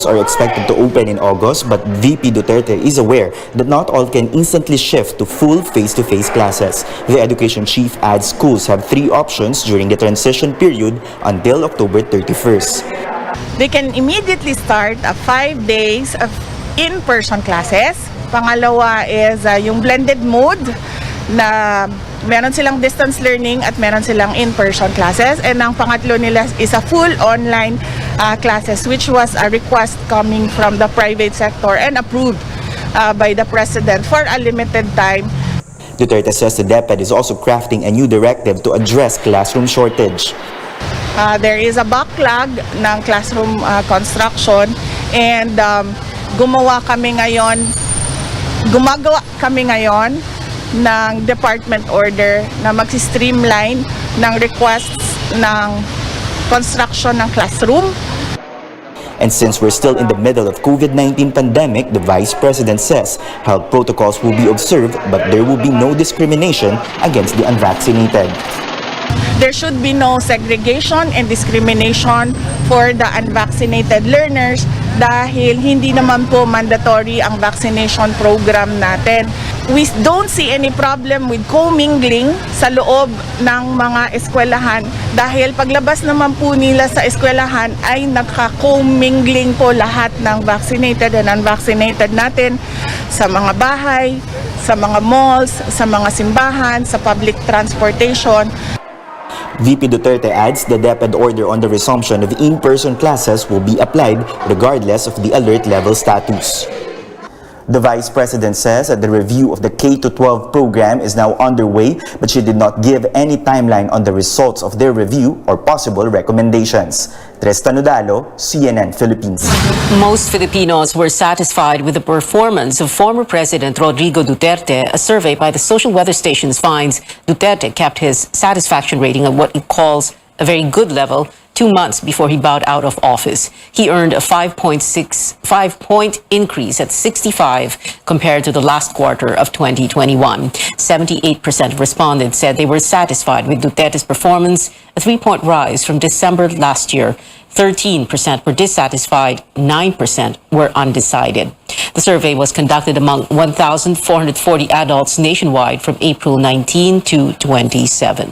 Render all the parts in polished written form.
are expected to open in August, but VP Duterte is aware that not all can instantly shift to full face-to-face classes. The education chief adds schools have three options during the transition period until October 31st. They can immediately start 5 days of in-person classes. Pangalawa is yung blended mode na meron silang distance learning at meron silang in-person classes. And ang pangatlo nila is a full online classes, which was a request coming from the private sector and approved by the President for a limited time. Duterte says the DepEd is also crafting a new directive to address classroom shortage. There is a backlog ng classroom construction and gumagawa kami ngayon ng department order na mag-streamline ng requests ng construction ng classroom. And since we're still in the middle of COVID-19 pandemic, the Vice President says health protocols will be observed but there will be no discrimination against the unvaccinated. There should be no segregation and discrimination for the unvaccinated learners dahil hindi naman po mandatory ang vaccination program natin. We don't see any problem with commingling sa loob ng mga eskwelahan dahil paglabas naman po nila sa eskwelahan ay nagka-commingling po lahat ng vaccinated and unvaccinated natin sa mga bahay, sa mga malls, sa mga simbahan, sa public transportation. VP Duterte adds the DepEd order on the resumption of in-person classes will be applied regardless of the alert level status. The Vice President says that the review of the K-12 program is now underway, but she did not give any timeline on the results of their review or possible recommendations. Tristan Udalo, CNN Philippines. Most Filipinos were satisfied with the performance of former President Rodrigo Duterte. A survey by the social weather stations finds Duterte kept his satisfaction rating at what it calls a very good level 2 months before he bowed out of office. He earned a 5.point increase at 65 compared to the last quarter of 2021. 78% of respondents said they were satisfied with Duterte's performance, a 3-point rise from December last year. 13% were dissatisfied, 9% were undecided. The survey was conducted among 1,440 adults nationwide from April 19 to 27.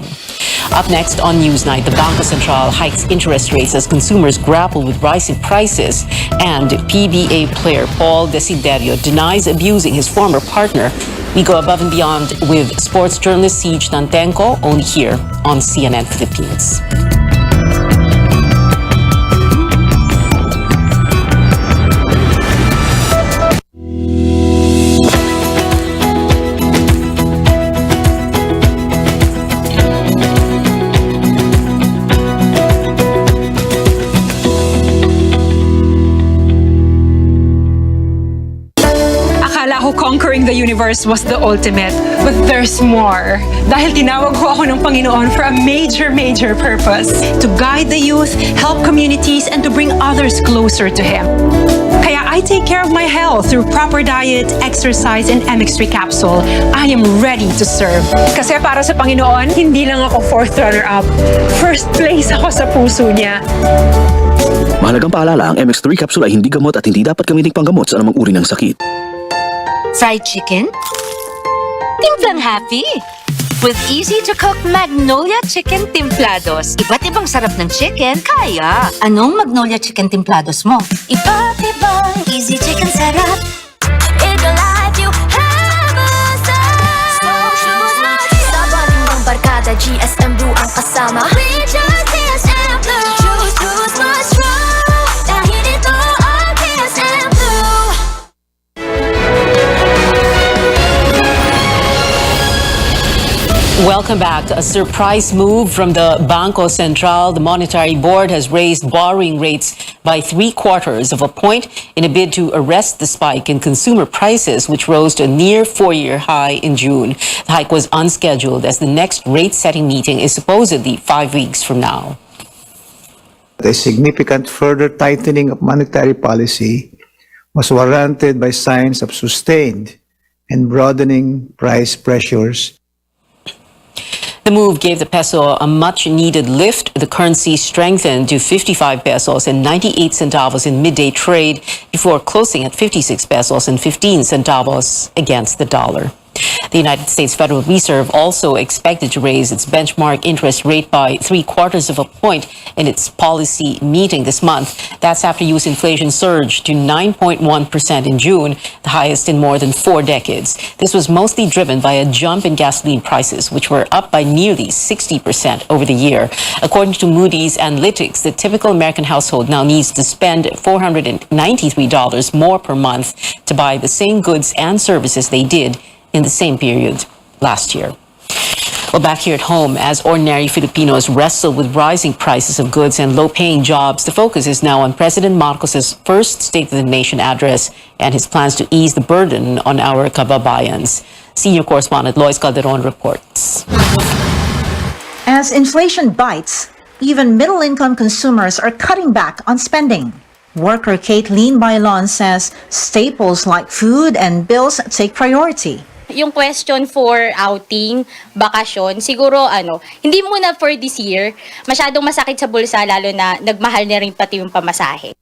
Up next on Newsnight, the Bangko Sentral hikes interest rates as consumers grapple with rising prices, and PBA player Paul Desiderio denies abusing his former partner. We go above and beyond with sports journalist Siege Nantenko, only here on CNN Philippines. Conquering the universe was the ultimate, but there's more. Dahil tinawag ko ako ng Panginoon for a major purpose. To guide the youth, help communities, and to bring others closer to Him. Kaya I take care of my health through proper diet, exercise, and MX3 capsule. I am ready to serve. Kasi para sa Panginoon, hindi lang ako 4th runner-up. First place ako sa puso niya. Mahalagang paalala, ang MX3 capsule ay hindi gamot at hindi dapat gamiting panggamot sa anumang uri ng sakit. Fried chicken? Timplang happy! With easy-to-cook Magnolia Chicken Timplados. Iba't ibang sarap ng chicken, kaya. Anong Magnolia Chicken Timplados mo? Iba't ibang easy chicken sarap. It'll life you have a So choose not sa banding ng barkada, GSM Blue ang kasama. We choose GSM Blue. Choose much strong. Dahil ito ang GSM Blue. Welcome back. A surprise move from the Bangko Sentral. The Monetary Board has raised borrowing rates by 3/4 of a point in a bid to arrest the spike in consumer prices, which rose to a near 4-year high in June. The hike was unscheduled as the next rate-setting meeting is supposedly 5 weeks from now. A significant further tightening of monetary policy was warranted by signs of sustained and broadening price pressures. The move gave the peso a much-needed lift. The currency strengthened to 55 pesos and 98 centavos in midday trade before closing at 56 pesos and 15 centavos against the dollar. The United States Federal Reserve also expected to raise its benchmark interest rate by 0.75 of a point in its policy meeting this month. That's after U.S. inflation surged to 9.1% in June, the highest in more than 4 decades. This was mostly driven by a jump in gasoline prices, which were up by nearly 60% over the year. According to Moody's Analytics, the typical American household now needs to spend $493 more per month to buy the same goods and services they did in the same period last year. Well, back here at home, as ordinary Filipinos wrestle with rising prices of goods and low-paying jobs, the focus is now on President Marcos's first State of the Nation address and his plans to ease the burden on our kababayans. Senior correspondent Lois Calderon reports. As inflation bites, even middle-income consumers are cutting back on spending. Worker Katelyn Bailon says staples like food and bills take priority. Yung question for outing, bakasyon, siguro hindi muna for this year. Masyadong masakit sa bulsa lalo na nagmahal na rin pati yung pamasahe.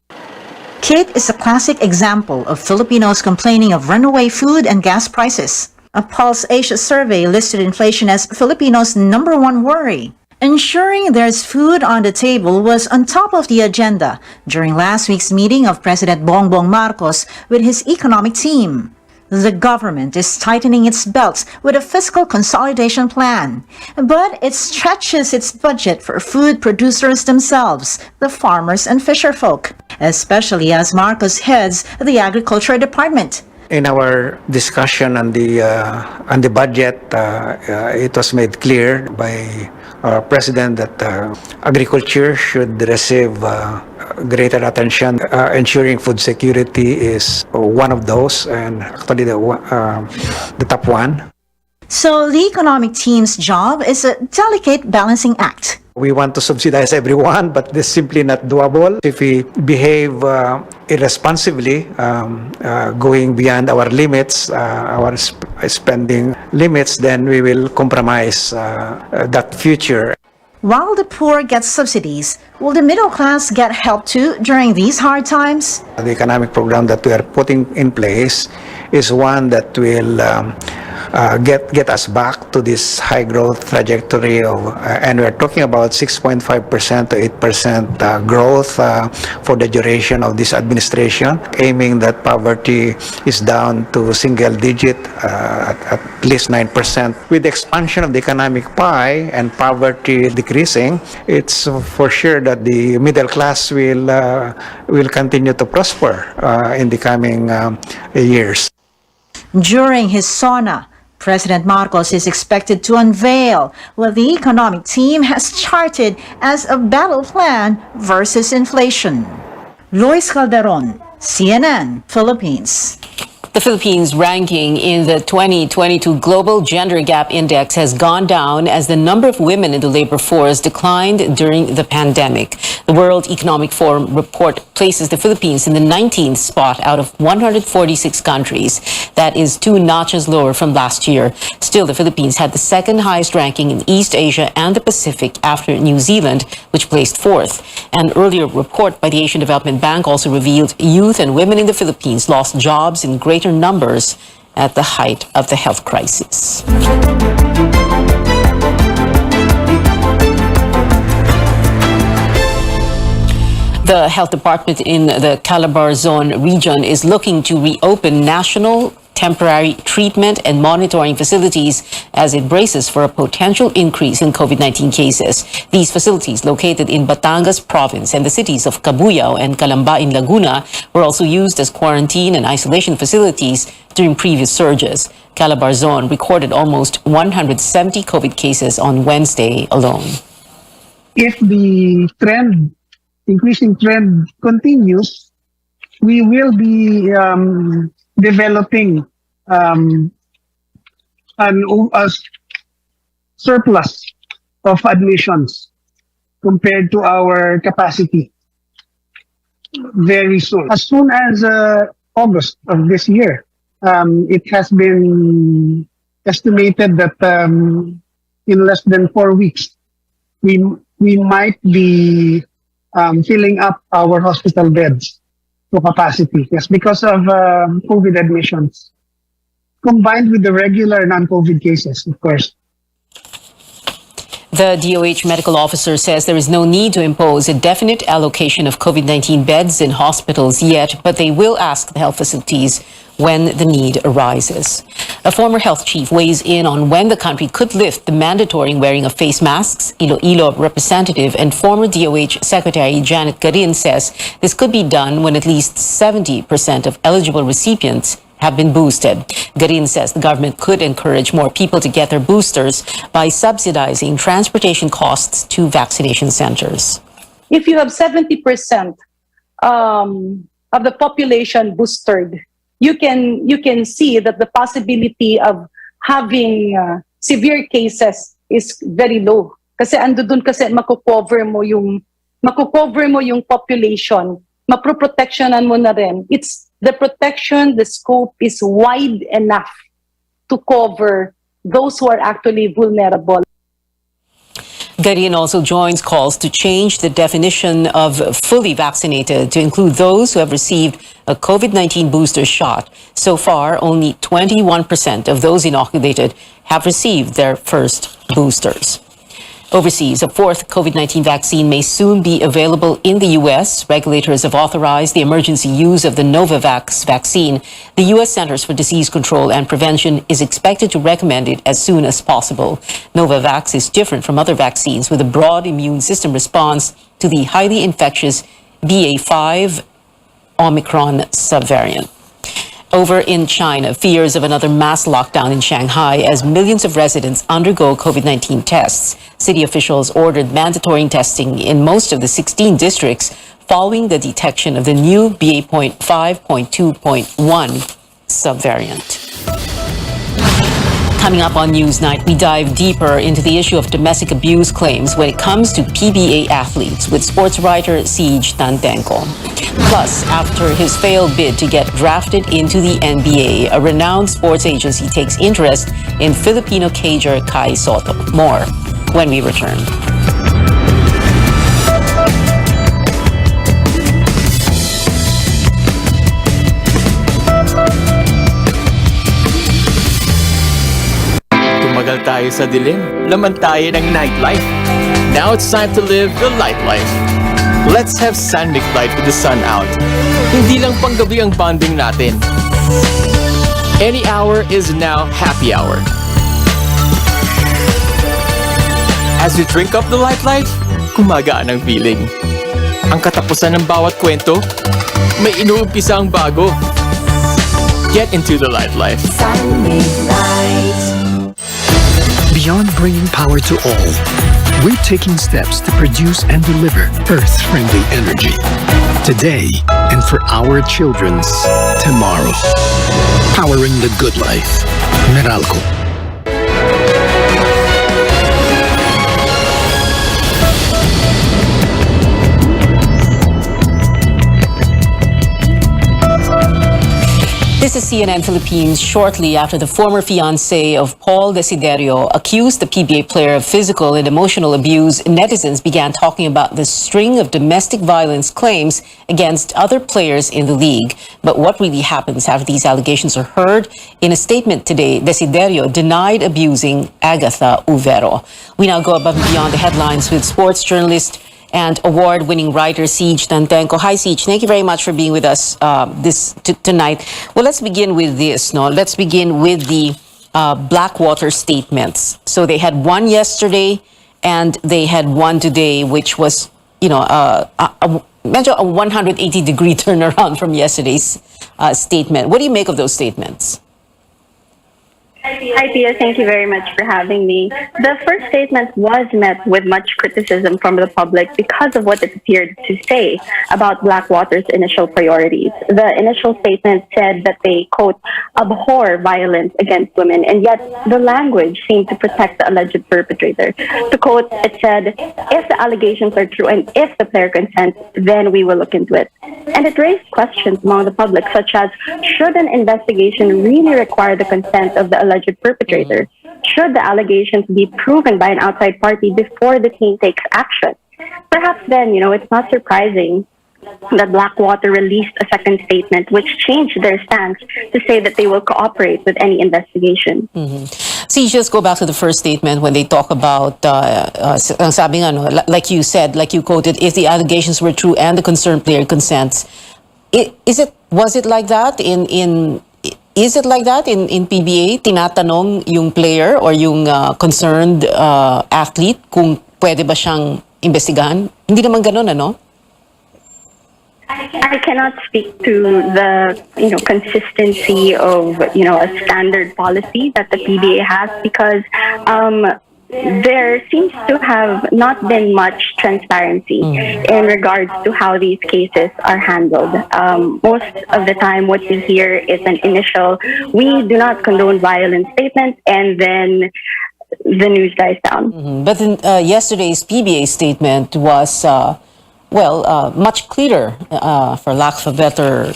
Kate is a classic example of Filipinos complaining of runaway food and gas prices. A Pulse Asia survey listed inflation as Filipinos' #1 worry. Ensuring there's food on the table was on top of the agenda during last week's meeting of President Bongbong Marcos with his economic team. The government is tightening its belts with a fiscal consolidation plan, but it stretches its budget for food producers themselves, the farmers and fisherfolk, especially as Marcos heads the Agriculture Department. In our discussion on the budget, it was made clear by our president that agriculture should receive greater attention. Ensuring food security is one of those, and actually the top one. So the economic team's job is a delicate balancing act. We want to subsidize everyone, but this is simply not doable. If we behave irresponsibly, going beyond our limits, our spending limits, then we will compromise that future. While the poor get subsidies, will the middle class get help too during these hard times? The economic program that we are putting in place is one that will get us back to this high growth trajectory of, and we're talking about 6.5% to 8% growth for the duration of this administration, aiming that poverty is down to single digit, at least 9%. With the expansion of the economic pie and poverty decreasing, it's for sure that the middle class will continue to prosper in the coming years. During his SONA, President Marcos is expected to unveil what the economic team has charted as a battle plan versus inflation. Lois Calderon, CNN, Philippines. The Philippines' ranking in the 2022 Global Gender Gap Index has gone down as the number of women in the labor force declined during the pandemic. The World Economic Forum report places the Philippines in the 19th spot out of 146 countries. That is 2 notches lower from last year. Still, the Philippines had the second highest ranking in East Asia and the Pacific after New Zealand, which placed 4th. An earlier report by the Asian Development Bank also revealed youth and women in the Philippines lost jobs in greater numbers at the height of the health crisis. The health department in the Calabarzon region is looking to reopen national temporary treatment and monitoring facilities as it braces for a potential increase in COVID-19 cases. These facilities, located in Batangas province and the cities of Cabuyao and Calamba in Laguna, were also used as quarantine and isolation facilities during previous surges. Calabarzon recorded almost 170 COVID cases on Wednesday alone. If the increasing trend continues, we will be developing a surplus of admissions compared to our capacity very soon. As soon as August of this year, it has been estimated that in less than 4 weeks, we might be filling up our hospital beds to capacity. Yes, because of COVID admissions, combined with the regular non-COVID cases, of course. The DOH medical officer says there is no need to impose a definite allocation of COVID-19 beds in hospitals yet, but they will ask the health facilities when the need arises. A former health chief weighs in on when the country could lift the mandatory wearing of face masks. Iloilo representative and former DOH Secretary Janet Garin says this could be done when at least 70% of eligible recipients have been boosted. Garin says the government could encourage more people to get their boosters by subsidizing transportation costs to vaccination centers. If you have 70% of the population boosted, you can see that the possibility of having severe cases is very low. Kasi andun kasi makukover mo yung population, maproprotectionan mo na rin. It's the protection, the scope is wide enough to cover those who are actually vulnerable. Garin also joins calls to change the definition of fully vaccinated to include those who have received a COVID-19 booster shot. So far, only 21% of those inoculated have received their first boosters. Overseas, a fourth COVID-19 vaccine may soon be available in the U.S. Regulators have authorized the emergency use of the Novavax vaccine. The U.S. Centers for Disease Control and Prevention is expected to recommend it as soon as possible. Novavax is different from other vaccines with a broad immune system response to the highly infectious BA.5 Omicron subvariant. Over in China, fears of another mass lockdown in Shanghai as millions of residents undergo COVID-19 tests. City officials ordered mandatory testing in most of the 16 districts following the detection of the new BA.5.2.1 subvariant. Coming up on Newsnight, we dive deeper into the issue of domestic abuse claims when it comes to PBA athletes with sports writer Siege Tantenko. Plus, after his failed bid to get drafted into the NBA, a renowned sports agency takes interest in Filipino cager Kai Soto. More when we return. Tumagal tayo sa dilim, laman tayo ng nightlife. Now it's time to live the light life. Let's have San Mig Light with the sun out. Hindi lang panggabi ang bonding natin. Any hour is now happy hour. As you drink up the light life, kumagaan ang feeling. Ang katapusan ng bawat kwento, may inuumpisa ang bago. Get into the light life. San Mig Light. Beyond bringing power to all, we're taking steps to produce and deliver Earth-friendly energy today and for our children's tomorrow. Powering the good life. Meralco. This is CNN Philippines. Shortly after the former fiancé of Paul Desiderio accused the PBA player of physical and emotional abuse, netizens began talking about the string of domestic violence claims against other players in the league. But what really happens after these allegations are heard? In a statement today, Desiderio denied abusing Agatha Uvero. We now go above and beyond the headlines with sports journalist and award-winning writer Siege Tantenko. Hi, Siege. Thank you very much for being with us tonight. Well, let's begin with this. Let's begin with the Blackwater statements. So they had one yesterday, and they had one today, which was, a 180-degree turnaround from yesterday's statement. What do you make of those statements? Hi, Pia. Thank you very much for having me. The first statement was met with much criticism from the public because of what it appeared to say about Blackwater's initial priorities. The initial statement said that they, quote, abhor violence against women, and yet the language seemed to protect the alleged perpetrator. To quote, it said, if the allegations are true and if the player consents, then we will look into it. And it raised questions among the public, such as, should an investigation really require the consent of the alleged perpetrator? should the allegations be proven by an outside party before the team takes action. Perhaps then, it's not surprising that Blackwater released a second statement which changed their stance to say that they will cooperate with any investigation. See, just go back to the first statement when they talk about, ang sabi nga, no, like you said, like you quoted, if the allegations were true and the concerned player consents. Was it like that in PBA? Tinatanong yung player or yung concerned athlete kung pwede ba siyang investigahan? Hindi naman ganun, ano? I cannot speak to the consistency of a standard policy that the PBA has because there seems to have not been much transparency in regards to how these cases are handled. Most of the time what you hear is an initial, we do not condone violence statement, and then the news dies down. But in, yesterday's PBA statement was, much clearer, for lack of a better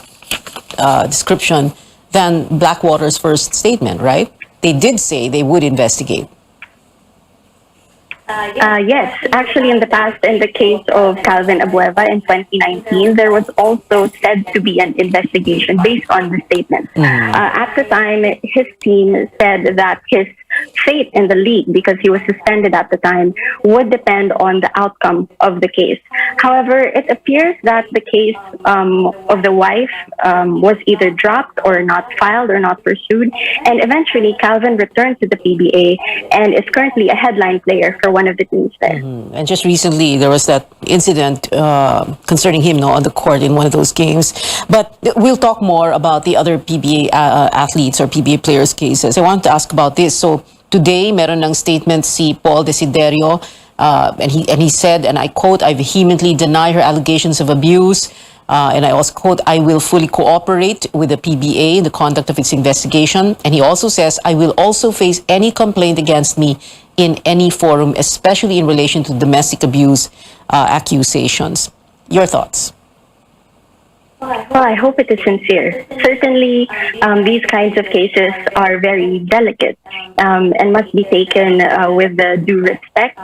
description, than Blackwater's first statement, right? They did say they would investigate. Yes, actually in the past, in the case of Calvin Abueva in 2019, there was also said to be an investigation based on the statement. At the time, his team said that his fate in the league, because he was suspended at the time, would depend on the outcome of the case. However, it appears that the case of the wife was either dropped or not filed or not pursued, and eventually Calvin returned to the PBA and is currently a headline player for one of the teams there. And just recently, there was that incident concerning him on the court in one of those games. But we'll talk more about the other PBA athletes or PBA players' cases. I wanted to ask about this. So today, meron ng statement si Paul Desiderio, and he said, and I quote, "I vehemently deny her allegations of abuse." And I also quote, "I will fully cooperate with the PBA in the conduct of its investigation." And he also says, "I will also face any complaint against me in any forum, especially in relation to domestic abuse accusations." Your thoughts? Well, I hope it is sincere. Certainly, these kinds of cases are very delicate and must be taken with the due respect,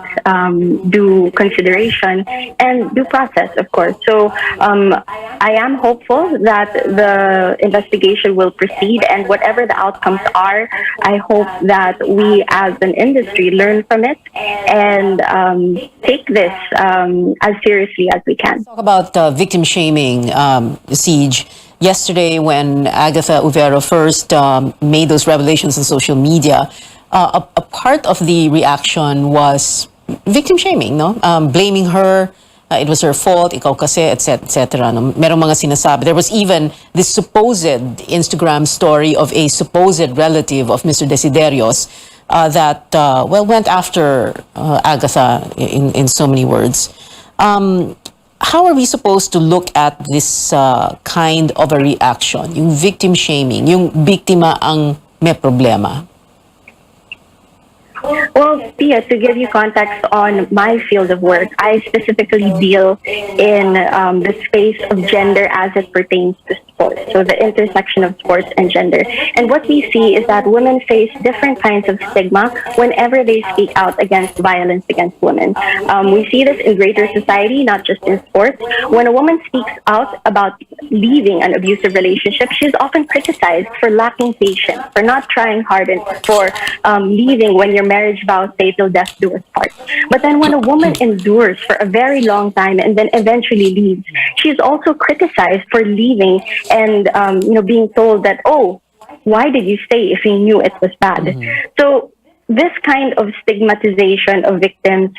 due consideration, and due process, of course. So I am hopeful that the investigation will proceed, and whatever the outcomes are, I hope that we as an industry learn from it and take this as seriously as we can. Talk about victim shaming, Siege. Yesterday, when Agatha Uvero first made those revelations on social media, a part of the reaction was victim shaming, no? Blaming her, it was her fault, ikaw kasi, etc. No? Merong mga sinasabi. There was even this supposed Instagram story of a supposed relative of Mr. Desiderios that, went after Agatha in so many words. How are we supposed to look at this kind of a reaction? Yung victim shaming, yung biktima ang may problema? Well, Pia, to give you context on my field of work, I specifically deal in the space of gender as it pertains to sports, so the intersection of sports and gender. And what we see is that women face different kinds of stigma whenever they speak out against violence against women. We see this in greater society, not just in sports. When a woman speaks out about leaving an abusive relationship, she's often criticized for lacking patience, for not trying hard, and for leaving when your marriage vows say till death do us part. But then when a woman endures for a very long time and then eventually leaves, she's also criticized for leaving and being told that, oh, why did you stay if you knew it was bad? So this kind of stigmatization of victims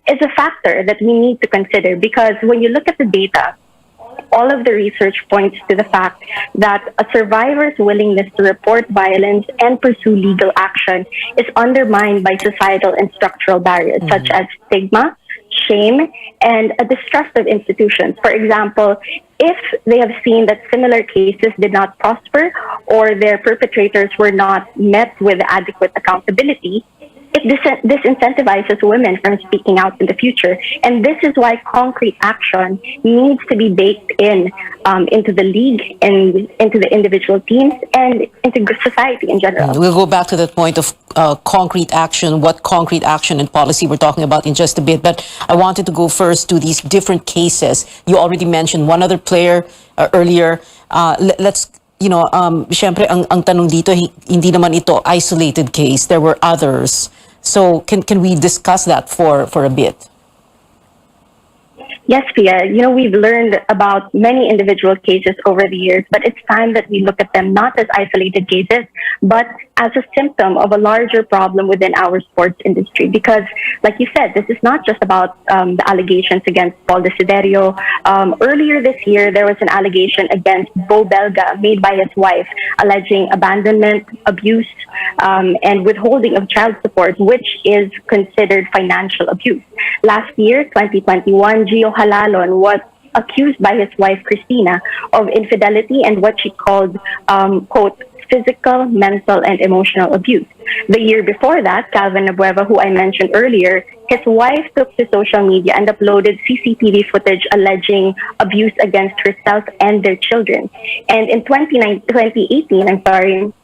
is a factor that we need to consider, because when you look at the data, all of the research points to the fact that a survivor's willingness to report violence and pursue legal action is undermined by societal and structural barriers such as stigma, shame, and a distrust of institutions. For example, if they have seen that similar cases did not prosper or their perpetrators were not met with adequate accountability, it disincentivizes women from speaking out in the future. And this is why concrete action needs to be baked in into the league and into the individual teams and into society in general. We'll go back to that point of concrete action, what concrete action and policy we're talking about in just a bit. But I wanted to go first to these different cases. You already mentioned one other player earlier. Let's, syempre, ang tanong dito, hindi naman ito isolated case. There were others. So can we discuss that for a bit? Yes, Pia. We've learned about many individual cases over the years, but it's time that we look at them not as isolated cases, but as a symptom of a larger problem within our sports industry. Because, like you said, this is not just about the allegations against Paul Desiderio. Earlier this year, there was an allegation against Bo Belga made by his wife, alleging abandonment, abuse, and withholding of child support, which is considered financial abuse. Last year, 2021, Gio Halalon was accused by his wife, Christina, of infidelity and what she called, quote, physical, mental, and emotional abuse. The year before that, Calvin Abueva, who I mentioned earlier, his wife took to social media and uploaded CCTV footage alleging abuse against herself and their children. And in 2018,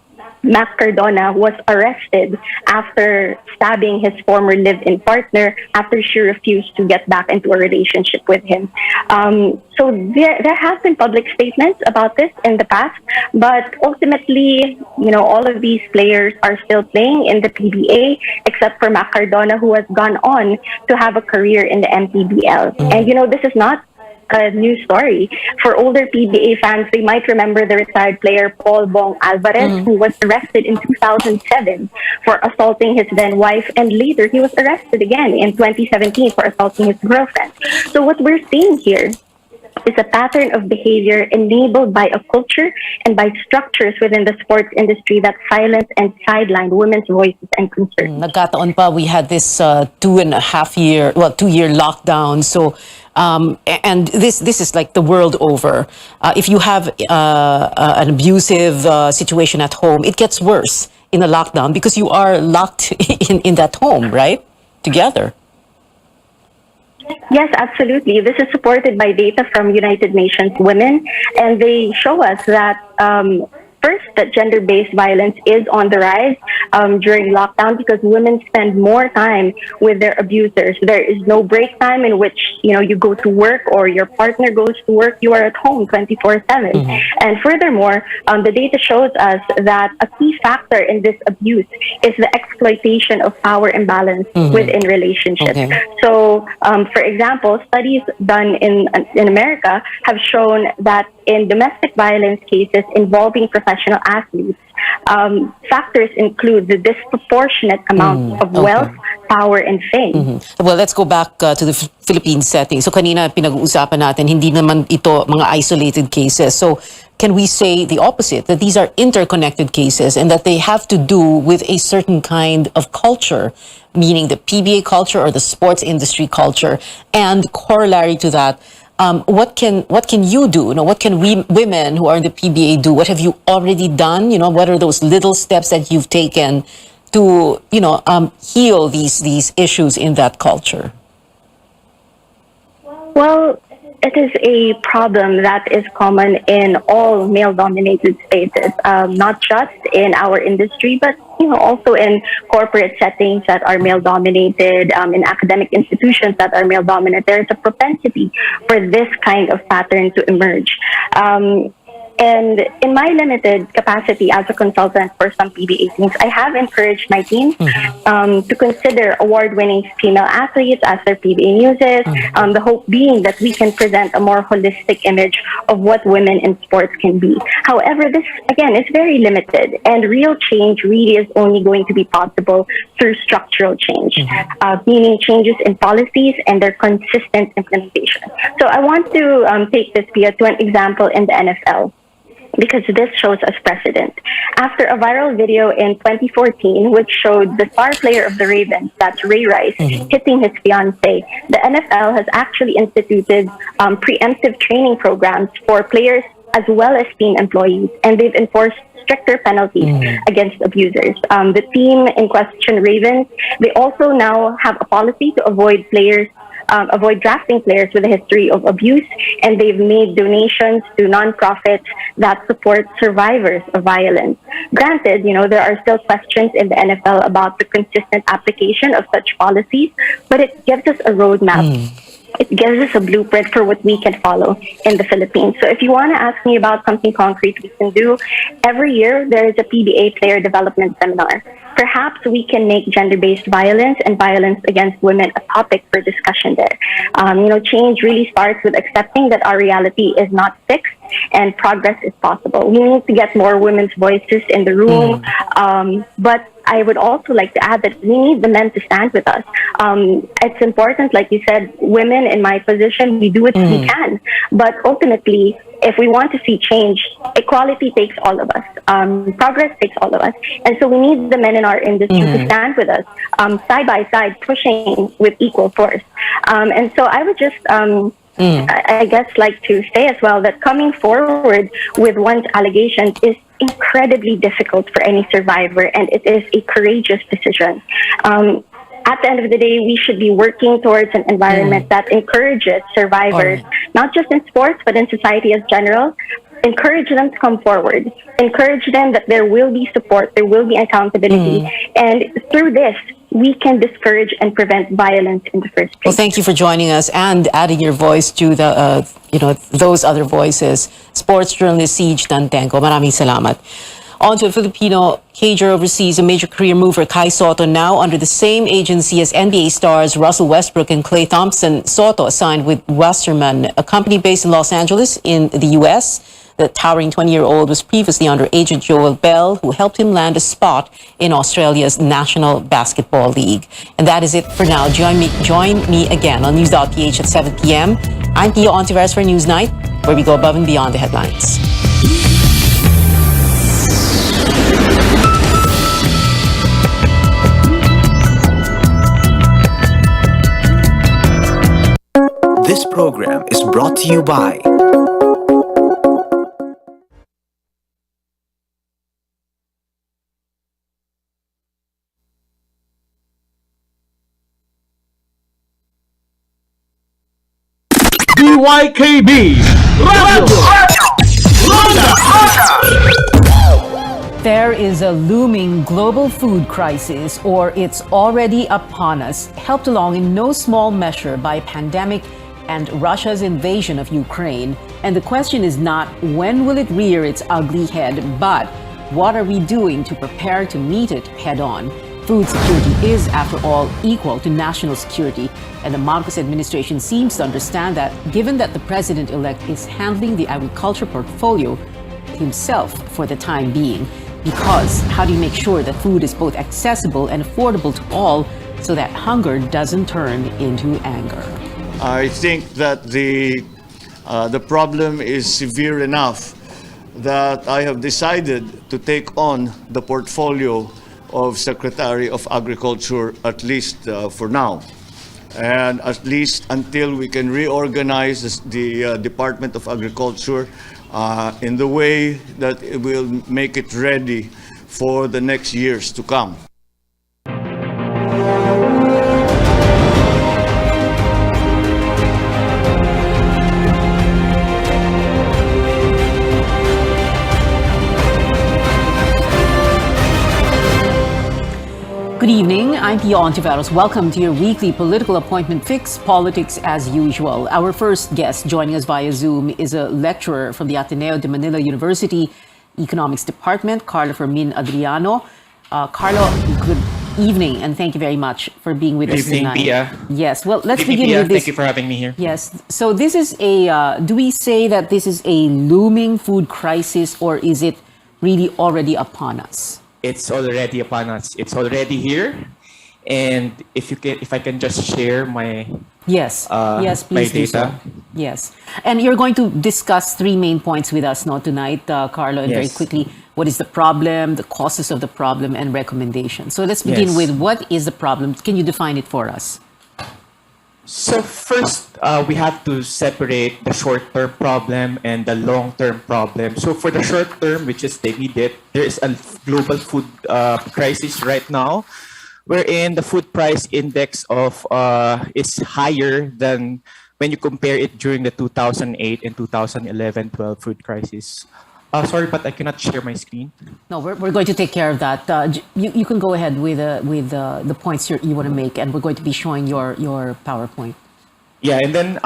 Mac Cardona was arrested after stabbing his former live-in partner after she refused to get back into a relationship with him. So there have been public statements about this in the past, but ultimately, all of these players are still playing in the PBA, except for Mac Cardona, who has gone on to have a career in the MPBL. And this is not a new story. For older PBA fans, they might remember the retired player Paul Bong Alvarez, who was arrested in 2007 for assaulting his then wife, and later he was arrested again in 2017 for assaulting his girlfriend. So what we're seeing here is a pattern of behavior enabled by a culture and by structures within the sports industry that silence and sideline women's voices and concerns. Nagkataon pa, we had this 2.5 year, 2-year lockdown. So, and this is like the world over. If you have an abusive situation at home, it gets worse in a lockdown because you are locked in that home, right? Together. Yes, absolutely. This is supported by data from United Nations Women, and they show us that first, that gender-based violence is on the rise during lockdown because women spend more time with their abusers. There is no break time in which you go to work or your partner goes to work. You are at home 24/7. And furthermore, the data shows us that a key factor in this abuse is the exploitation of power imbalance within relationships. So, for example, studies done in America have shown that in domestic violence cases involving professional athletes, factors include the disproportionate amount of wealth, power, and fame. Well, let's go back to the Philippine setting. So kanina pinag-uusapan natin, hindi naman ito mga isolated cases. So can we say the opposite, that these are interconnected cases and that they have to do with a certain kind of culture, meaning the PBA culture or the sports industry culture, and corollary to that, what can you do? What can we women who are in the PBA do? What have you already done? What are those little steps that you've taken to heal these issues in that culture? Well, it is a problem that is common in all male-dominated spaces, not just in our industry, but also in corporate settings that are male-dominated, in academic institutions that are male-dominated. There is a propensity for this kind of pattern to emerge. And in my limited capacity as a consultant for some PBA teams, I have encouraged my team to consider award-winning female athletes as their PBA muses, the hope being that we can present a more holistic image of what women in sports can be. However, this, again, is very limited, and real change really is only going to be possible through structural change, meaning changes in policies and their consistent implementation. So I want to take this to an example in the NFL, because this shows us precedent. After a viral video in 2014, which showed the star player of the Ravens, that's Ray Rice, hitting his fiancée, the NFL has actually instituted preemptive training programs for players as well as team employees, and they've enforced stricter penalties against abusers. The team in question, Ravens, they also now have a policy to avoid drafting players with a history of abuse, and they've made donations to nonprofits that support survivors of violence. Granted, there are still questions in the NFL about the consistent application of such policies, but it gives us a roadmap. It gives us a blueprint for what we can follow in the Philippines. So if you want to ask me about something concrete we can do, every year there is a PBA player development seminar. Perhaps we can make gender-based violence and violence against women a topic for discussion there. Change really starts with accepting that our reality is not fixed and progress is possible. We need to get more women's voices in the room, but I would also like to add that we need the men to stand with us. It's important, like you said, women in my position, we do what we can. But ultimately, if we want to see change, equality takes all of us. Progress takes all of us. And so we need the men in our industry to stand with us, side by side, pushing with equal force. And so I would just... I guess like to say as well that coming forward with one's allegations is incredibly difficult for any survivor, and it is a courageous decision. At the end of the day, we should be working towards an environment that encourages survivors, not just in sports, but in society as general. Encourage them to come forward. Encourage them that there will be support, there will be accountability. And through this, we can discourage and prevent violence in the first place. Well, thank you for joining us and adding your voice to the, those other voices. Sports journalist Siege Dantenko, maraming salamat. On to a Filipino cager overseas, a major career mover, Kai Soto, now under the same agency as NBA stars Russell Westbrook and Klay Thompson. Soto signed with Westerman, a company based in Los Angeles in the U.S. The towering 20-year-old was previously under agent Joel Bell, who helped him land a spot in Australia's National Basketball League. And that is it for now. Join me again on News.ph at 7 p.m. I'm Pio Ontiveros for Newsnight, where we go above and beyond the headlines. This program is brought to you by DYKB There is a looming global food crisis, or it's already upon us, helped along in no small measure by a pandemic and Russia's invasion of Ukraine. And the question is not when will it rear its ugly head, but what are we doing to prepare to meet it head on? Food security is, after all, equal to national security, and the Marcos administration seems to understand that, given that the president-elect is handling the agriculture portfolio himself for the time being. Because how do you make sure that food is both accessible and affordable to all so that hunger doesn't turn into anger? I think that the problem is severe enough that I have decided to take on the portfolio of Secretary of Agriculture, at least for now, and at least until we can reorganize the Department of Agriculture in the way that it will make it ready for the next years to come. Good evening, I'm Pio Ontiveros. Welcome to your weekly political appointment fix, politics as usual. Our first guest joining us via Zoom is a lecturer from the Ateneo de Manila University Economics Department, Carlo Fermin Adriano. Carlo, good evening, and thank you very much for being with us tonight. Good evening, Pia. Yes, well, let's Good evening, begin Pia. with this. Thank you for having me here. Yes, so this is a, do we say that this is a looming food crisis, or is it really already upon us? It's already upon us. It's already here. And if I can just share my yes, please my do so. data. Yes, and you're going to discuss three main points with us now tonight, Carlo, and very Yes. quickly, what is the problem, the causes of the problem, and recommendations. So let's begin Yes. with what is the problem? Can you define it for us? So first, we have to separate the short-term problem and the long-term problem. So for the short term, which is the immediate, there is a global food crisis right now, wherein the food price index of is higher than when you compare it during the 2008 and 2011-12 food crisis. Sorry, but I cannot share my screen. No, we're going to take care of that. You can go ahead with the points you want to make, and we're going to be showing your PowerPoint. Yeah, and then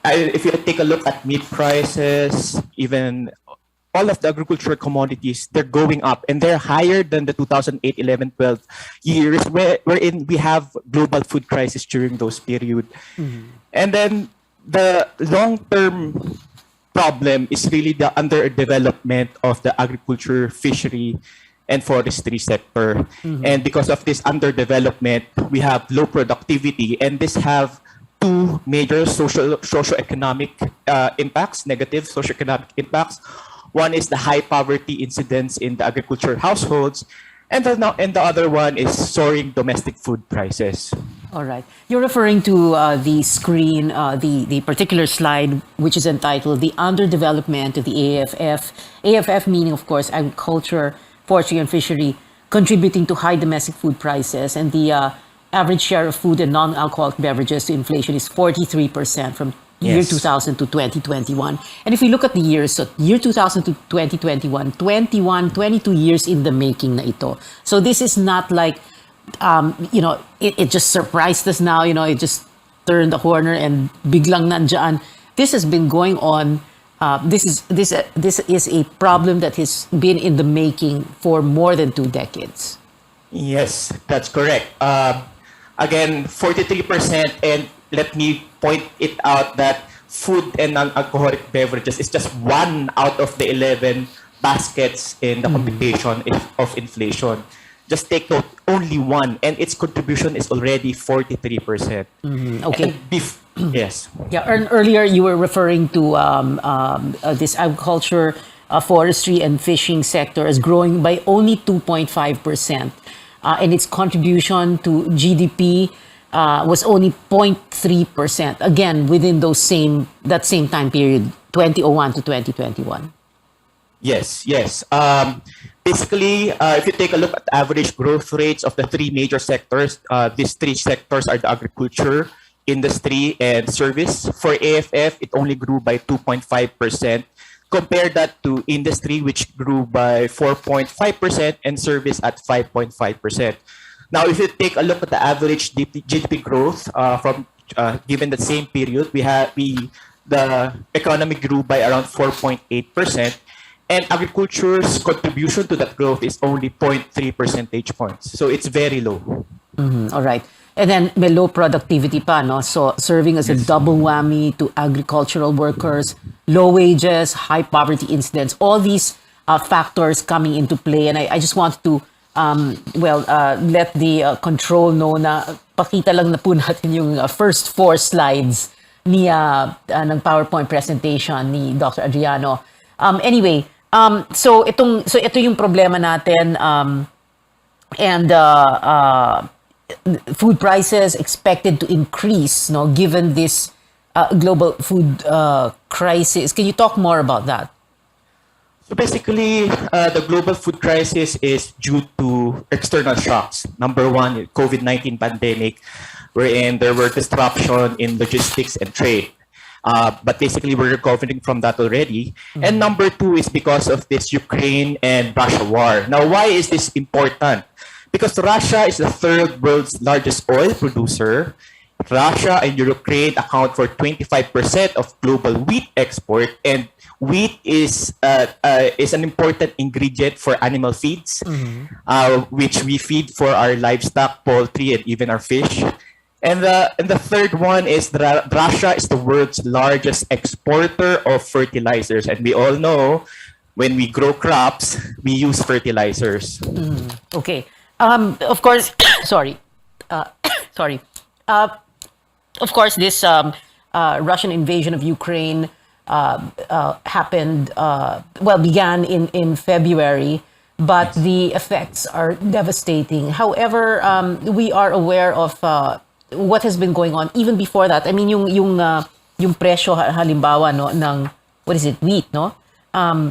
if you take a look at meat prices, even all of the agricultural commodities, they're going up, and they're higher than the 2008, 11, 12 years, wherein we have global food crisis during those period. And then the long-term problem is really the underdevelopment of the agriculture, fishery, and forestry sector. And because of this underdevelopment, we have low productivity, and this have two major socio-economic impacts, negative socio-economic impacts. One is the high poverty incidence in the agriculture households, and the other one is soaring domestic food prices. All right. You're referring to the screen, the particular slide, which is entitled The Underdevelopment of the AFF. AFF meaning, of course, agriculture, forestry, and fishery, contributing to high domestic food prices. And the average share of food and non-alcoholic beverages to inflation is 43% from year 2000 to 2021. And if we look at the years, so year 2000 to 2021, 22 years in the making na ito. So this is not like, it just surprised us now, it just turned the corner and biglang nandyan. This has been going on. This is a problem that has been in the making for more than 2 decades. Yes, that's correct. Again, 43%, and let me point it out that food and non-alcoholic beverages is just 1 out of the 11 baskets in the computation of inflation. Just take note, only 1, and its contribution is already 43%. Okay. Yes. Yeah, earlier you were referring to this agriculture, forestry, and fishing sector as growing by only 2.5%. And its contribution to GDP was only 0.3%. Again, within that same time period, 2001 to 2021. Yes. Basically, if you take a look at the average growth rates of the 3 major sectors, these 3 sectors are the agriculture, industry, and service. For AFF, it only grew by 2.5%. Compare that to industry, which grew by 4.5%, and service at 5.5%. Now, if you take a look at the average GDP growth from given the same period, the economy grew by around 4.8%, and agriculture's contribution to that growth is only 0.3 percentage points. So it's very low. All right. And then may low productivity pa, no? So serving as a double whammy to agricultural workers, low wages, high poverty incidence, all these factors coming into play. And I just want to let the control know na pakita lang na po natin yung first 4 slides ng PowerPoint presentation ni Dr. Adriano. Anyway, so ito yung problema natin, and food prices expected to increase, no, given this global food crisis. Can you talk more about that? So basically, the global food crisis is due to external shocks. Number 1, COVID-19 pandemic, wherein there were disruption in logistics and trade. But basically, we're recovering from that already. And number 2 is because of this Ukraine and Russia war. Now, why is this important? Because Russia is the 3rd world's largest oil producer. Russia and Ukraine account for 25% of global wheat export, and wheat is an important ingredient for animal feeds, which we feed for our livestock, poultry, and even our fish. And the third one is that Russia is the world's largest exporter of fertilizers, and we all know when we grow crops, we use fertilizers. Okay. Of course, sorry. Of course, this Russian invasion of Ukraine happened, began in February, but the effects are devastating. However, we are aware of what has been going on even before that. I mean, yung presyo halimbawa no ng what is it, wheat, no?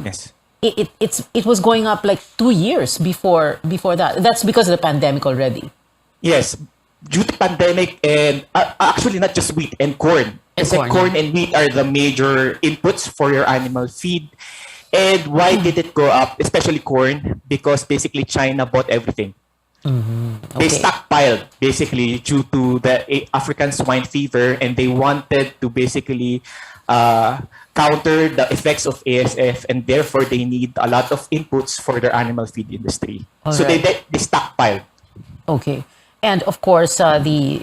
Yes. It was going up like 2 years before that. That's because of the pandemic already. Yes, due to pandemic and actually not just wheat and corn. Kasi corn and wheat are the major inputs for your animal feed. And why did it go up, especially corn? Because basically China bought everything. They stockpiled basically due to the African swine fever, and they wanted to basically counter the effects of ASF, and therefore they need a lot of inputs for their animal feed industry. So they stockpiled. Okay. And of course, the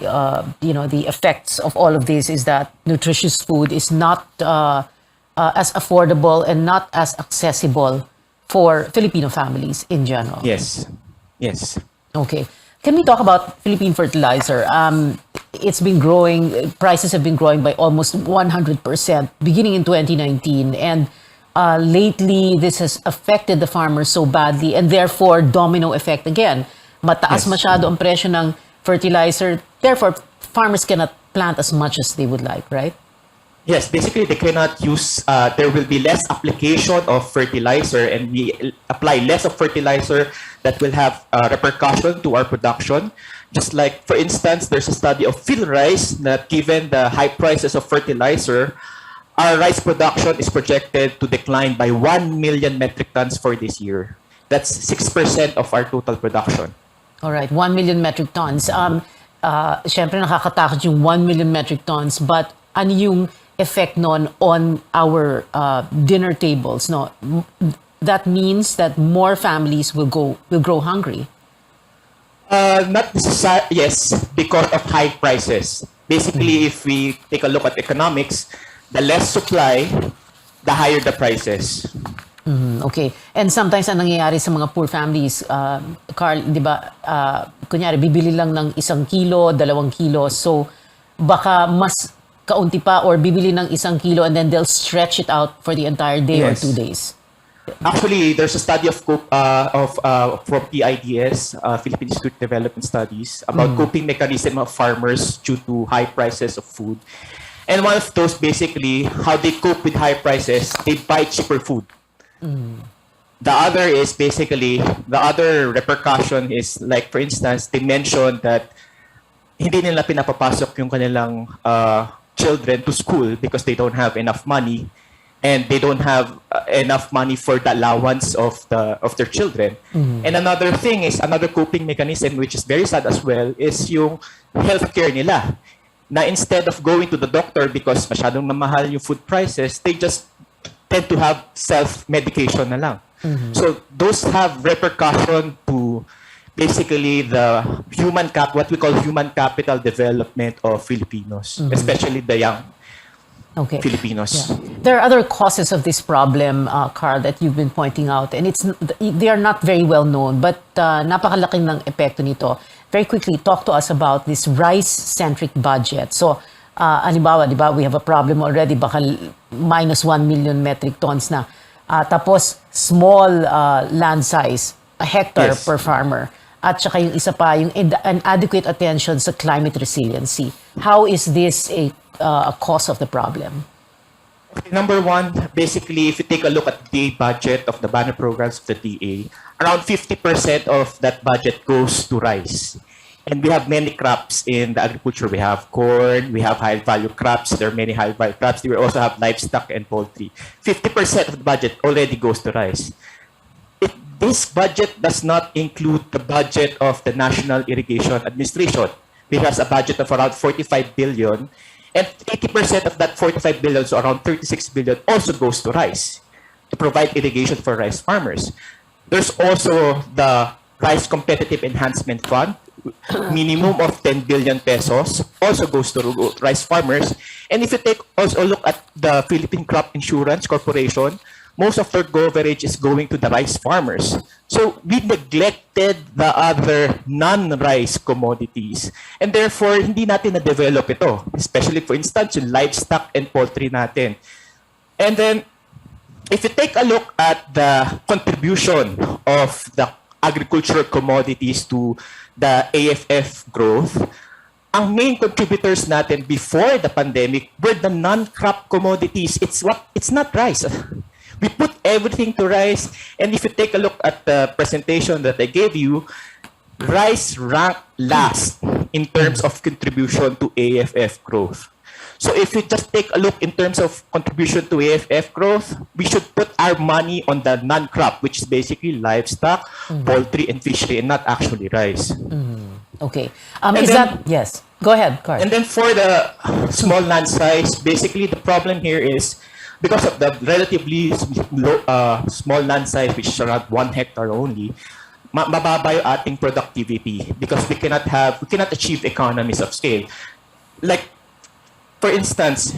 effects of all of this is that nutritious food is not as affordable and not as accessible for Filipino families in general. Yes. Yes. Okay. Can we talk about Philippine fertilizer? It's been growing, prices have been growing by almost 100% beginning in 2019. And lately, this has affected the farmers so badly, and therefore, domino effect again. Mataas masyado ang presyo ng fertilizer. Therefore, farmers cannot plant as much as they would like, right? Yes, basically they cannot use, there will be less application of fertilizer, and we apply less of fertilizer that will have repercussion to our production. Just like, for instance, there's a study of PhilRice that given the high prices of fertilizer, our rice production is projected to decline by 1 million metric tons for this year. That's 6% of our total production. All right, 1 million metric tons. Siyempre nakakatakot yung 1 million metric tons, but ano yung effect nun on our dinner tables? No, that means that more families will grow hungry. Not necessarily, yes, because of high prices. Basically, if we take a look at economics, the less supply, the higher the prices. Okay. And sometimes ang nangyayari sa mga poor families, Carl, di ba, kunyari, bibili lang ng 1 kilo, 2 kilo, so baka mas kaunti pa, or bibili ng 1 kilo and then they'll stretch it out for the entire day or 2 days. Actually, there's a study from PIDS, Philippine Institute of Development Studies, about coping mechanism of farmers due to high prices of food. And one of those, basically, how they cope with high prices, they buy cheaper food. The other is basically, the other repercussion is, like, for instance, they mentioned that hindi nila pinapapasok yung kanilang children to school because they don't have enough money, and they don't have enough money for the allowance of their children. And another thing is, another coping mechanism, which is very sad as well, is yung healthcare nila. Na instead of going to the doctor because masyadong namahal yung food prices, they just tend to have self-medication na lang. So those have repercussion to basically the what we call human capital development of Filipinos, especially the young Filipinos. Yeah. There are other causes of this problem, Carl, that you've been pointing out, and they are not very well known, but napakalaking ng epekto nito. Very quickly, talk to us about this rice-centric budget. So, halimbawa, di ba, we have a problem already, baka minus 1 million metric tons na. Tapos, small land size, a hectare per farmer. At saka yung isa pa, yung inadequate attention sa climate resiliency. How is this a cause of the problem? Number one, basically, if you take a look at the budget of the banner programs of the DA, around 50% of that budget goes to rice. And we have many crops in the agriculture. We have corn, we have high-value crops. There are many high-value crops. We also have livestock and poultry. 50% of the budget already goes to rice. This budget does not include the budget of the National Irrigation Administration, which has a budget of around 45 billion. And 80% of that 45 billion, so around 36 billion, also goes to rice, to provide irrigation for rice farmers. There's also the Rice Competitive Enhancement Fund, minimum of 10 billion pesos, also goes to rice farmers. And if you take also a look at the Philippine Crop Insurance Corporation, most of their coverage is going to the rice farmers. So we neglected the other non-rice commodities. And therefore, hindi natin na-develop ito. Especially, for instance, yung livestock and poultry natin. And then, if you take a look at the contribution of the agricultural commodities to the AFF growth, ang main contributors natin before the pandemic were the non-crop commodities. It's not rice. We put everything to rice, and if you take a look at the presentation that I gave you, rice ranked last in terms of contribution to AFF growth. So if you just take a look in terms of contribution to AFF growth, we should put our money on the non-crop, which is basically livestock, poultry, and fishery, and not actually rice. Okay. Is that... Yes. Go ahead, Carl. And then for the small land size, basically the problem here is because of the relatively low, small land size, which is around 1 hectare only, mababa yung ating productivity because we cannot achieve economies of scale. Like, for instance,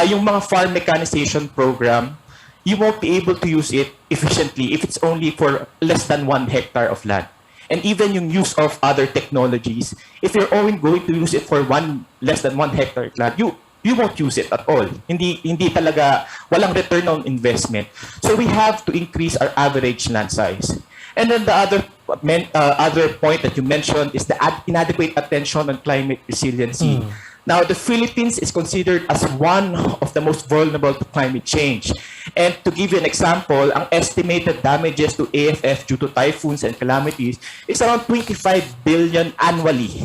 yung mga farm mechanization program, you won't be able to use it efficiently if it's only for less than 1 hectare of land. And even yung use of other technologies, if you're only going to use it for less than 1 hectare land, you won't use it at all. Hindi talaga, walang return on investment. So we have to increase our average land size. And then the other point that you mentioned is the inadequate attention on climate resiliency. Now, the Philippines is considered as one of the most vulnerable to climate change. And to give you an example, ang estimated damages to AFF due to typhoons and calamities is around 25 billion annually.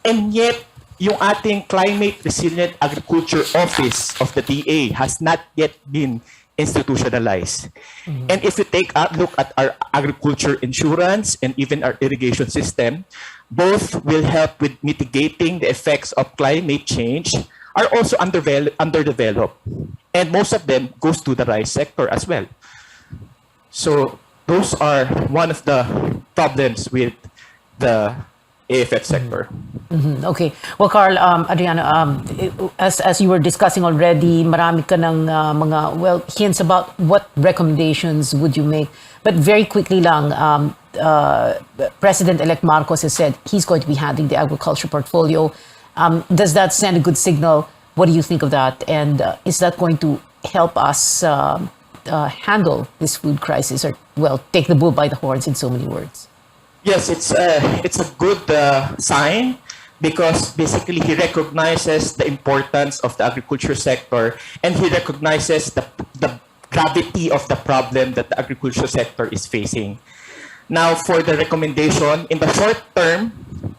And yet, yung ating Climate Resilient Agriculture Office of the DA has not yet been institutionalized. And if you take a look at our agriculture insurance and even our irrigation system, both will help with mitigating the effects of climate change, are also underdeveloped. And most of them goes to the rice sector as well. So those are one of the problems with the AFF sector. Okay. Well, Carl, Adriano, as you were discussing already, marami ka ng mga, hints about what recommendations would you make. But very quickly lang, President-elect Marcos has said he's going to be handling the agriculture portfolio. Does that send a good signal? What do you think of that? And is that going to help us handle this food crisis, or, take the bull by the horns in so many words? Yes, it's a good sign because basically he recognizes the importance of the agriculture sector and he recognizes the gravity of the problem that the agriculture sector is facing. Now, for the recommendation, in the short term,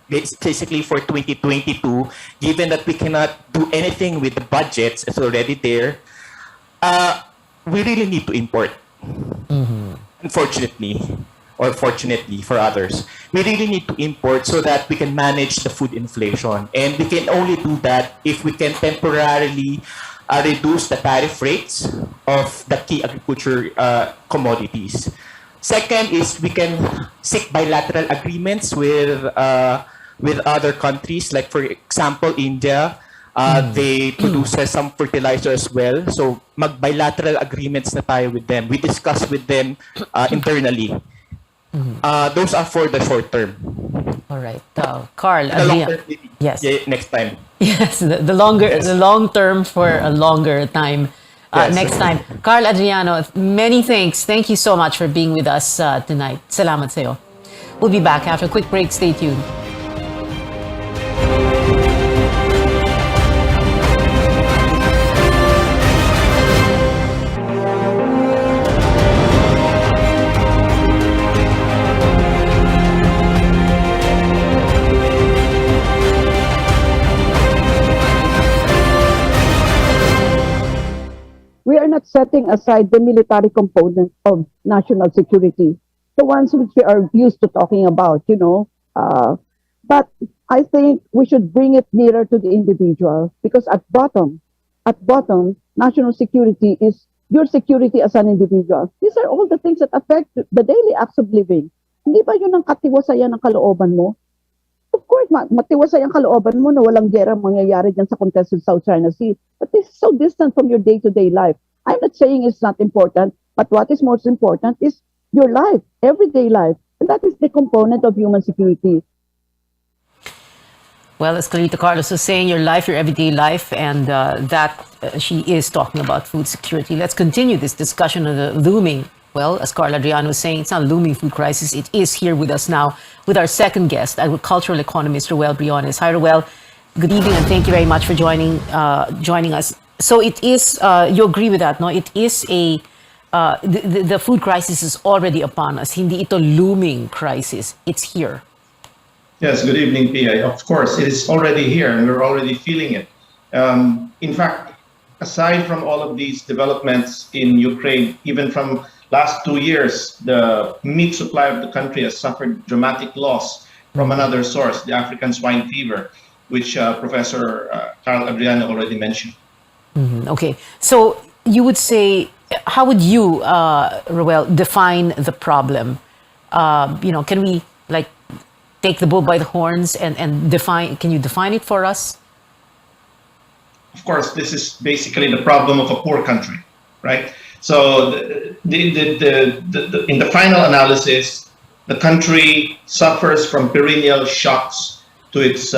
basically for 2022, given that we cannot do anything with the budgets, it's already there, we really need to import. Unfortunately, or fortunately for others, we really need to import so that we can manage the food inflation. And we can only do that if we can temporarily reduce the tariff rates of the key agriculture commodities. Second is we can seek bilateral agreements with other countries, like for example, India. They produce some fertilizer as well. So mag-bilateral agreements na tayo with them. We discuss with them internally. Those are for the short term. All right. Carl, the long term, yes. Next time. Yes, the long term for a longer time. Yes. Next time. Carl Adriano, many thanks. Thank you so much for being with us tonight. Salamat sa'yo. We'll be back after a quick break. Stay tuned. We are not setting aside the military component of national security, the ones which we are used to talking about, but I think we should bring it nearer to the individual, because at bottom, national security is your security as an individual. These are all the things that affect the daily acts of living. Hindi ba yun ang katiwasayan ng kalooban mo? Of course, matiwasay ang kalooban mo na walang gera mangyayari dyan sa contested South China Sea. But this is so distant from your day-to-day life. I'm not saying it's not important, but what is most important is your life, everyday life. And that is the component of human security. Well, as Clarita Carlos was saying, your life, your everyday life, and she is talking about food security. Let's continue this discussion of the looming well, as Carl Adriano was saying, it's not a looming food crisis. It is here with us now with our second guest, agricultural economist Roel Briones. Hi, Roel. Good evening, and thank you very much for joining us. So it is, you agree with that, no? It is the food crisis is already upon us. Hindi ito looming crisis. It's here. Yes, good evening, Pia. Of course, it is already here and we're already feeling it. In fact, aside from all of these developments in Ukraine, even from last 2 years, the meat supply of the country has suffered dramatic loss from another source, the African swine fever, which Professor Carl Adriano already mentioned. Okay, so you would say, how would you, Roel, define the problem? Can we take the bull by the horns and define? Can you define it for us? Of course, this is basically the problem of a poor country, right? So in the final analysis, the country suffers from perennial shocks to its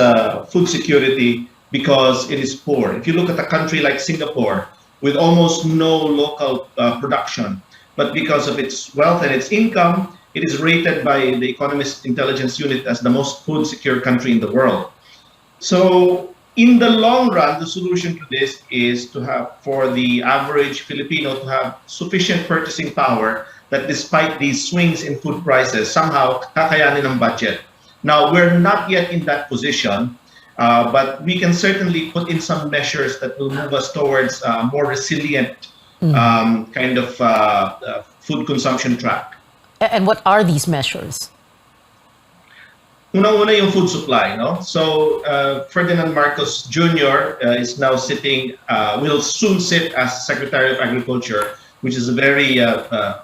food security because it is poor. If you look at a country like Singapore, with almost no local production, but because of its wealth and its income, it is rated by the Economist Intelligence Unit as the most food secure country in the world. So in the long run, the solution to this is to have, for the average Filipino to have sufficient purchasing power that despite these swings in food prices, somehow kakayanin ang budget. Now, we're not yet in that position, but we can certainly put in some measures that will move us towards a more resilient kind of food consumption track. And what are these measures? Una-una yung food supply, no? So Ferdinand Marcos Jr. Is now sitting, will soon sit as Secretary of Agriculture, which is a very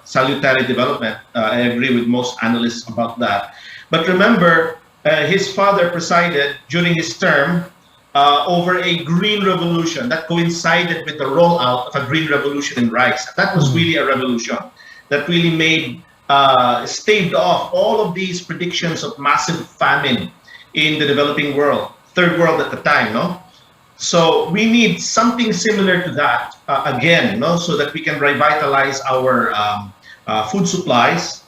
salutary development. I agree with most analysts about that. But remember, his father presided during his term over a green revolution that coincided with the rollout of a green revolution in rice. That was really a revolution that really made staved off all of these predictions of massive famine in the developing world, third world at the time, no? So we need something similar to that again, no? So that we can revitalize our food supplies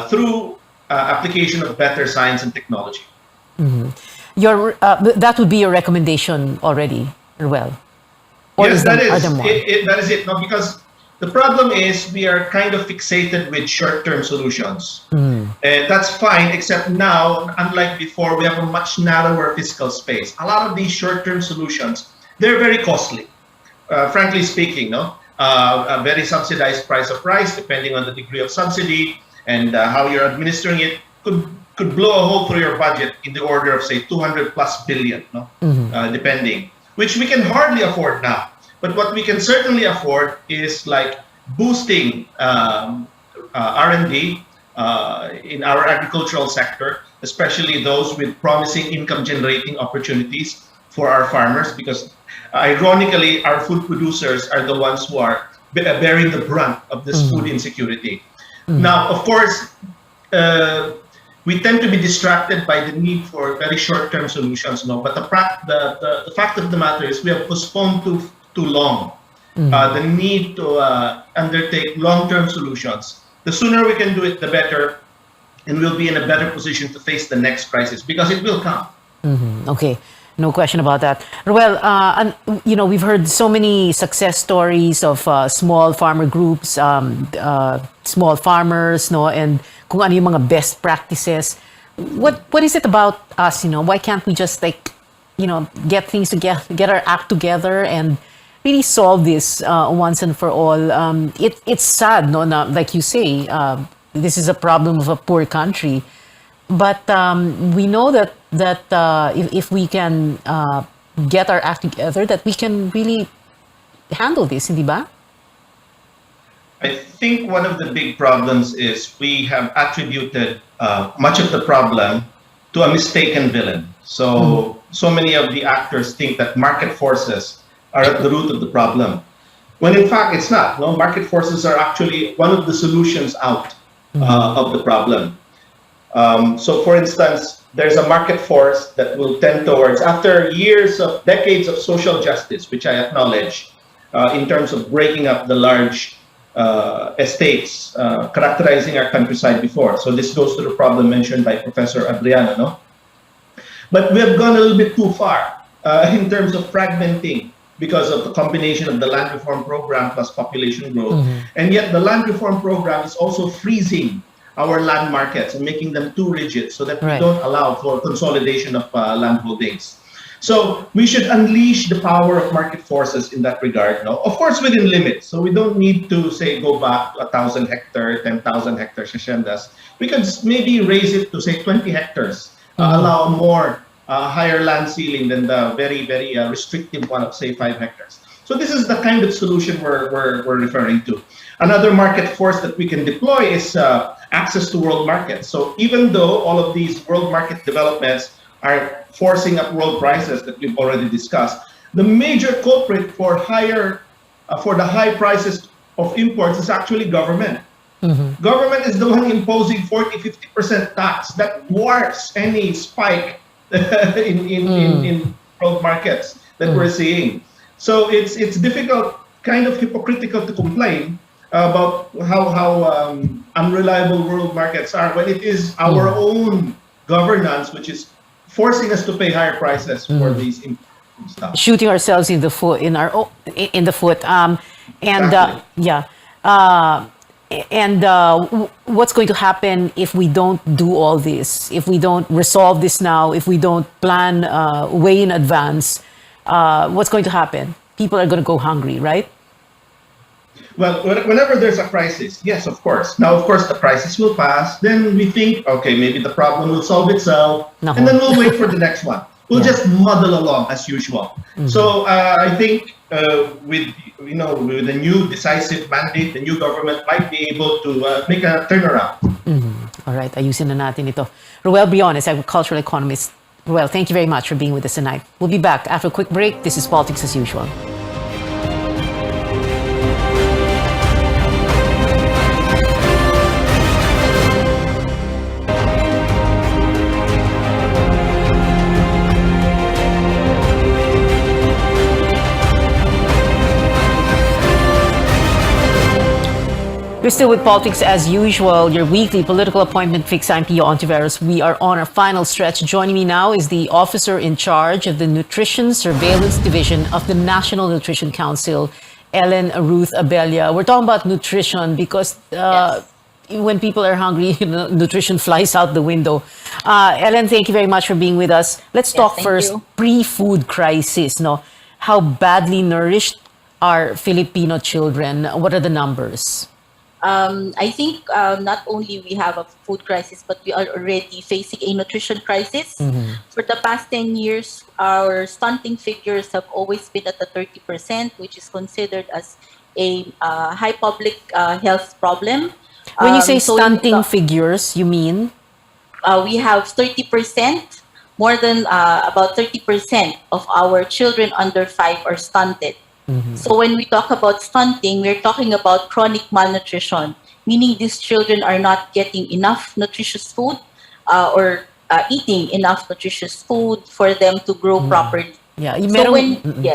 through application of better science and technology. That would be your recommendation already, Roel? Yes, that is it, no? Because the problem is we are kind of fixated with short-term solutions. And that's fine, except now, unlike before, we have a much narrower fiscal space. A lot of these short-term solutions, they're very costly. Frankly speaking, no? A very subsidized price of rice, depending on the degree of subsidy and how you're administering it, could blow a hole through your budget in the order of, say, 200+ billion, no? Depending, which we can hardly afford now. But what we can certainly afford is like boosting R&D in our agricultural sector, especially those with promising income-generating opportunities for our farmers, because ironically, our food producers are the ones who are bearing the brunt of this food insecurity. Now, of course, we tend to be distracted by the need for very short-term solutions, no? But the fact of the matter is we have postponed too long the need to undertake long-term solutions. The sooner we can do it, the better, and we'll be in a better position to face the next crisis, because it will come. Okay, no question about that. Roel, we've heard so many success stories of small farmer groups, small farmers, no, and kung ano yung mga best practices. What is it about us? Why can't we just get things together, get our act together, and really solve this once and for all? It's sad, no? Like you say, this is a problem of a poor country, but we know that if we can get our act together, that we can really handle this, hindi ba? I think one of the big problems is we have attributed much of the problem to a mistaken villain. So many of the actors think that market forces are at the root of the problem, when in fact it's not. No, market forces are actually one of the solutions out of the problem. So for instance, there's a market force that will tend towards, after decades of social justice, which I acknowledge, in terms of breaking up the large estates characterizing our countryside before. So this goes to the problem mentioned by Professor Adriano, no? But we have gone a little bit too far in terms of fragmenting because of the combination of the land reform program plus population growth. And yet the land reform program is also freezing our land markets and making them too rigid so that we don't allow for consolidation of land holdings. So we should unleash the power of market forces in that regard, no? Of course, within limits. So we don't need to say go back to 1,000 hectares, 10,000 hectares, haciendas. We could maybe raise it to say 20 hectares, allow more higher land ceiling than the very, very restrictive one of say 5 hectares. So this is the kind of solution we're referring to. Another market force that we can deploy is access to world markets. So even though all of these world market developments are forcing up world prices that we've already discussed, the major culprit for the high prices of imports is actually government. Government is the one imposing 40-50% tax that dwarfs any spike in world markets that we're seeing. So it's difficult, kind of hypocritical to complain about how unreliable world markets are when it is our own governance which is forcing us to pay higher prices for these stuff. Shooting ourselves in the foot, what's going to happen if we don't do all this? If we don't resolve this now? If we don't plan way in advance? What's going to happen? People are going to go hungry, right? Well, whenever there's a crisis, yes, of course. Now, of course, the crisis will pass. Then we think, okay, maybe the problem will solve itself. And then we'll wait for the next one. We'll just muddle along as usual. So I think with the new decisive mandate, the new government might be able to make a turnaround. All right, ayusin na natin ito. Ruel Briones, agricultural economist. Ruel, thank you very much for being with us tonight. We'll be back after a quick break. This is Politics as Usual. We're still with Politics as Usual, your weekly political appointment fix. I'm Pio Ontiveros. We are on our final stretch. Joining me now is the officer in charge of the Nutrition Surveillance Division of the National Nutrition Council, Ellen Ruth Abella. We're talking about nutrition because when people are hungry, nutrition flies out the window. Ellen, thank you very much for being with us. Let's talk first pre-food crisis. No, how badly nourished are Filipino children? What are the numbers? I think not only we have a food crisis, but we are already facing a nutrition crisis. For the past 10 years, our stunting figures have always been at the 30%, which is considered as a high public health problem. When you say stunting figures, you mean? We have 30%, more than about 30% of our children under 5 are stunted. So when we talk about stunting, we're talking about chronic malnutrition, meaning these children are not getting enough nutritious food or eating enough nutritious food for them to grow properly. Yeah,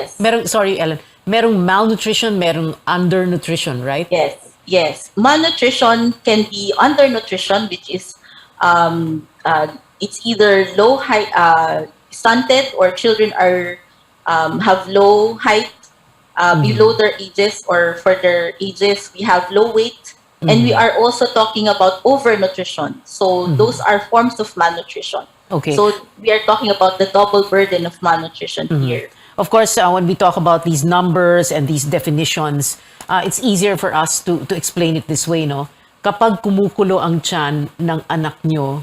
so sorry, Ellen. Merong malnutrition, merong undernutrition, right? Yes. Malnutrition can be undernutrition, which is it's either high stunted or children are have low height. Below their ages or for their ages, we have low weight, and we are also talking about overnutrition. So those are forms of malnutrition. Okay. So we are talking about the double burden of malnutrition here. Of course, when we talk about these numbers and these definitions, it's easier for us to explain it this way, no? Kapag kumukulo ang tiyan ng anak nyo,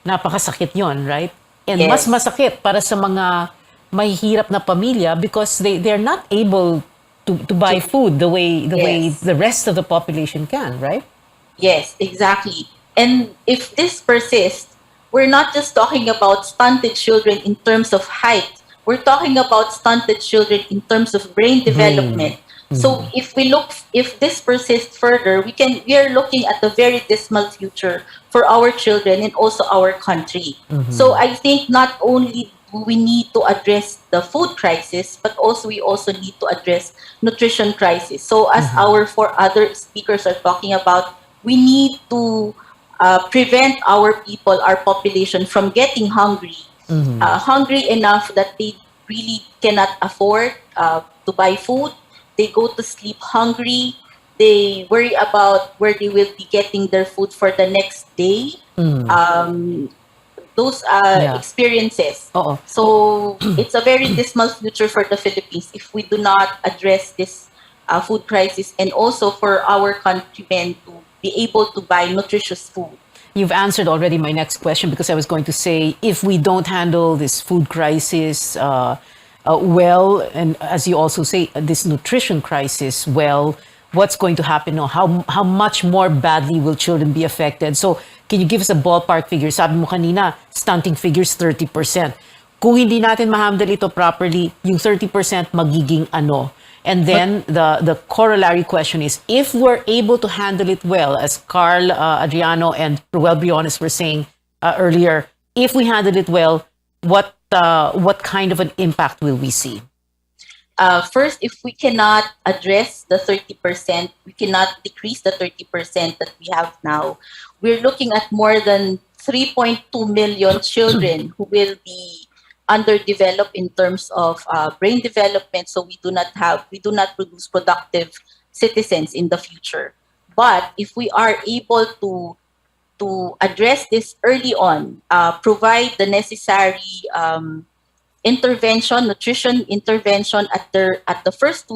napakasakit yon, right? And mas masakit para sa mga mahihirap na pamilya because they're not able to buy food the way the rest of the population can, right? Yes, exactly. And if this persists, we're not just talking about stunted children in terms of height. We're talking about stunted children in terms of brain development. So if this persists further, we are looking at a very dismal future for our children and also our country. So I think not only we need to address the food crisis, but also we also need to address nutrition crisis. So as our four other speakers are talking about, we need to prevent our people, our population from getting hungry, hungry enough that they really cannot afford to buy food. They go to sleep hungry. They worry about where they will be getting their food for the next day. Those experiences. So it's a very dismal future for the Philippines if we do not address this food crisis, and also for our countrymen to be able to buy nutritious food. You've answered already my next question, because I was going to say, if we don't handle this food crisis well, and as you also say, this nutrition crisis well, what's going to happen? No, how much more badly will children be affected? So can you give us a ballpark figure? Sabi mo kanina, stunting figures 30%. Kung hindi natin ma-handle ito properly, yung 30% magiging ano? And then the corollary question is, if we're able to handle it well, as Carl Adriano and Ruel Briones were saying earlier, if we handle it well, what kind of an impact will we see? First, if we cannot address the 30%, we cannot decrease the 30% that we have now, we're looking at more than 3.2 million children who will be underdeveloped in terms of brain development. So we do not produce productive citizens in the future. But if we are able to address this early on, provide the necessary nutrition intervention at the first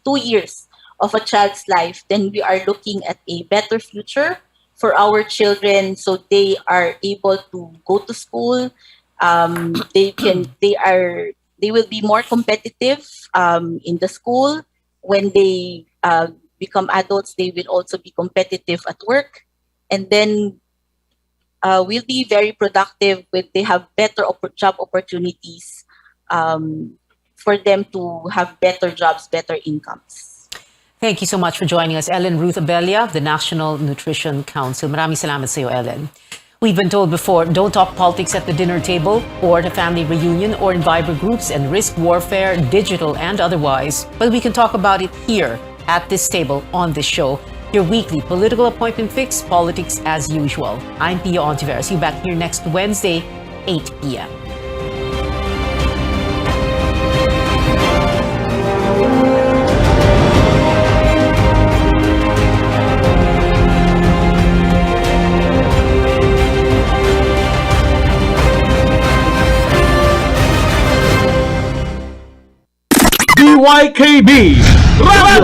2 years of a child's life, then we are looking at a better future for our children, so they are able to go to school. They will be more competitive in the school. When they become adults, they will also be competitive at work, and then will be very productive. They have better job opportunities for them to have better jobs, better incomes. Thank you so much for joining us, Ellen Ruth Abella of the National Nutrition Council. Maraming salamat sa iyo, Ellen. We've been told before, don't talk politics at the dinner table or at a family reunion or in Viber groups and risk warfare, digital and otherwise. But we can talk about it here at this table on this show. Your weekly political appointment fix, politics as usual. I'm Pia Ontiveros. See you back here next Wednesday, 8 p.m. DYKB Radio.